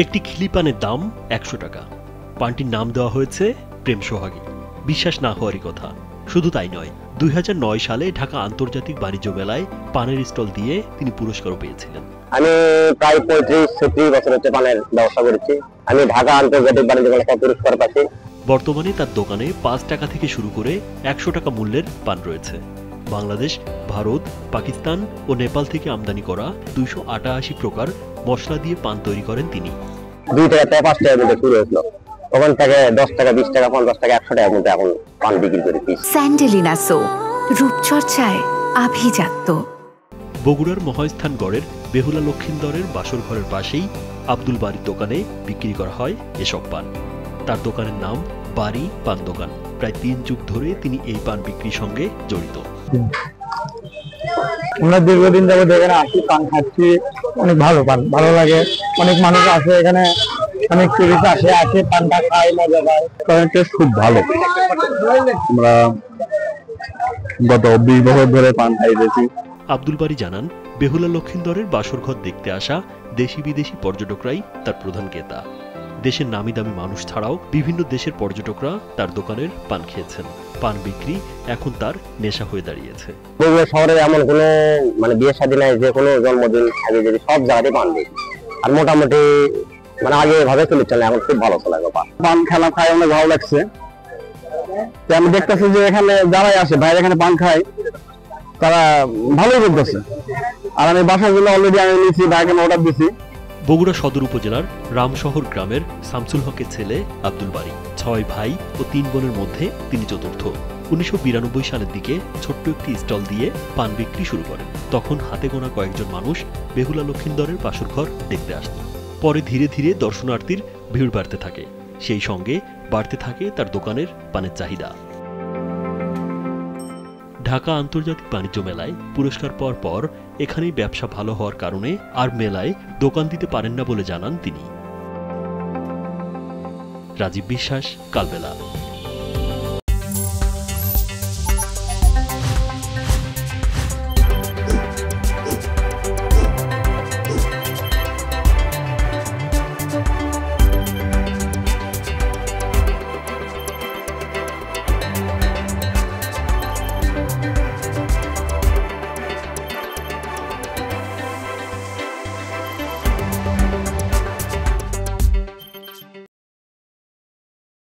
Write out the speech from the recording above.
একটি খিলি পানের দাম ১০০ টাকা। পানটির নাম দেওয়া হয়েছে প্রেম সোহাগী। বিশ্বাস না হওয়ারই কথা। শুধু তাই নয়, ২০০৯ সালে ঢাকা আন্তর্জাতিক বাণিজ্য মেলায় পানের স্টল দিয়ে তিনি পুরস্কারও পেয়েছিলেন। আমি প্রায় ৩৫-৩৬ বছর হচ্ছে পানের ব্যবসা করেছি। আমি ঢাকা আন্তর্জাতিক বাণিজ্য মেলায় পুরস্কার পাচ্ছি। বর্তমানে তার দোকানে ৫ টাকা থেকে শুরু করে ১০০ টাকা মূল্যের পান রয়েছে। বাংলাদেশ, ভারত, পাকিস্তান ও নেপাল থেকে আমদানি করা ২৮৮ প্রকার মশলা দিয়ে পান তৈরি করেন তিনি। ২ টাকা থেকে ৫ টাকার মধ্যে শুরু হয়েছিল, তখন থেকে ১০ টাকা, ২০ টাকা, ৫০ টাকা, ১০০ টাকার মধ্যে এখন পান বিক্রি করেছি। স্যান্ডেলিনা সো, রূপচর্চায় আভিজাত্য। বগুড়ার মহাস্থানগড়ের বেহুলা লক্ষিন্দরের বাসর ঘরের পাশেই আব্দুল বারীর দোকানে বিক্রি করা হয় এসব পান। তার দোকানের নাম বারী পান দোকান। প্রায় ৩ যুগ ধরে তিনি এই পান বিক্রির সঙ্গে জড়িত। আমরা দীর্ঘদিন যাবত এখানে আসি, পান খাচ্ছি, অনেক ভালো পান, ভালো লাগে। অনেক মানুষ আসে এখানে, অনেক টুরিস্ট আসে পানটা খায়, মজা পায়। কারণ টেস্ট খুব ভালো। আমরা গত ২০ বছর ধরে পান খাইতেছি। আব্দুল বারী জানান, বেহুলা লক্ষিন্দরের বাসরঘর দেখতে আসা দেশি বিদেশি পর্যটকরাই তার প্রধান ক্রেতা। দেশের নামি দামি মানুষ ছাড়াও বিভিন্ন দেশের পর্যটকরা তার দোকানের পান খেয়েছেন। পান বিক্রি এখন তার নেশা হয়ে দাঁড়িয়েছে। বগুড়া শহরে এমন কোনো বিয়ে শাদী নাই যে কোনো জন্মদিন আগে যদি সব জায়গাতেই পান দিই। আর মোটামুটি আগে এভাবে চলেছে না, এখন খুব ভালো চলে পান খেলা খাই, অনেক ভালো লাগছে। আমি দেখতেছি যে এখানে যারাই আসে বাইরে এখানে পান খায়, তারা ভালোই করতেছে। আর আমি বাসাগুলো অলরেডি আমি নিয়েছি, বাইরে অর্ডার দিচ্ছি। বগুড়া সদর উপজেলার রামশহর গ্রামের শামসুল হকের ছেলে আব্দুল বারী। ৬ ভাই ও ৩ বোনের মধ্যে তিনি চতুর্থ। ১৯৯২ সালের দিকে ছোট্ট একটি স্টল দিয়ে পান বিক্রি শুরু করেন। তখন হাতে গোনা কয়েকজন মানুষ বেহুলা লক্ষিন্দরের বাসরঘর দেখতে আসতেন। পরে ধীরে ধীরে দর্শনার্থীর ভিড় বাড়তে থাকে। সেই সঙ্গে বাড়তে থাকে তার দোকানের পানের চাহিদা। ঢাকা আন্তর্জাতিক বাণিজ্য মেলায় পুরস্কার পাওয়ার পর এখানেই ব্যবসা ভালো হওয়ার কারণে আর মেলায় দোকান দিতে পারেন না বলে জানান তিনি। রাজীব বিশ্বাস, কালবেলা।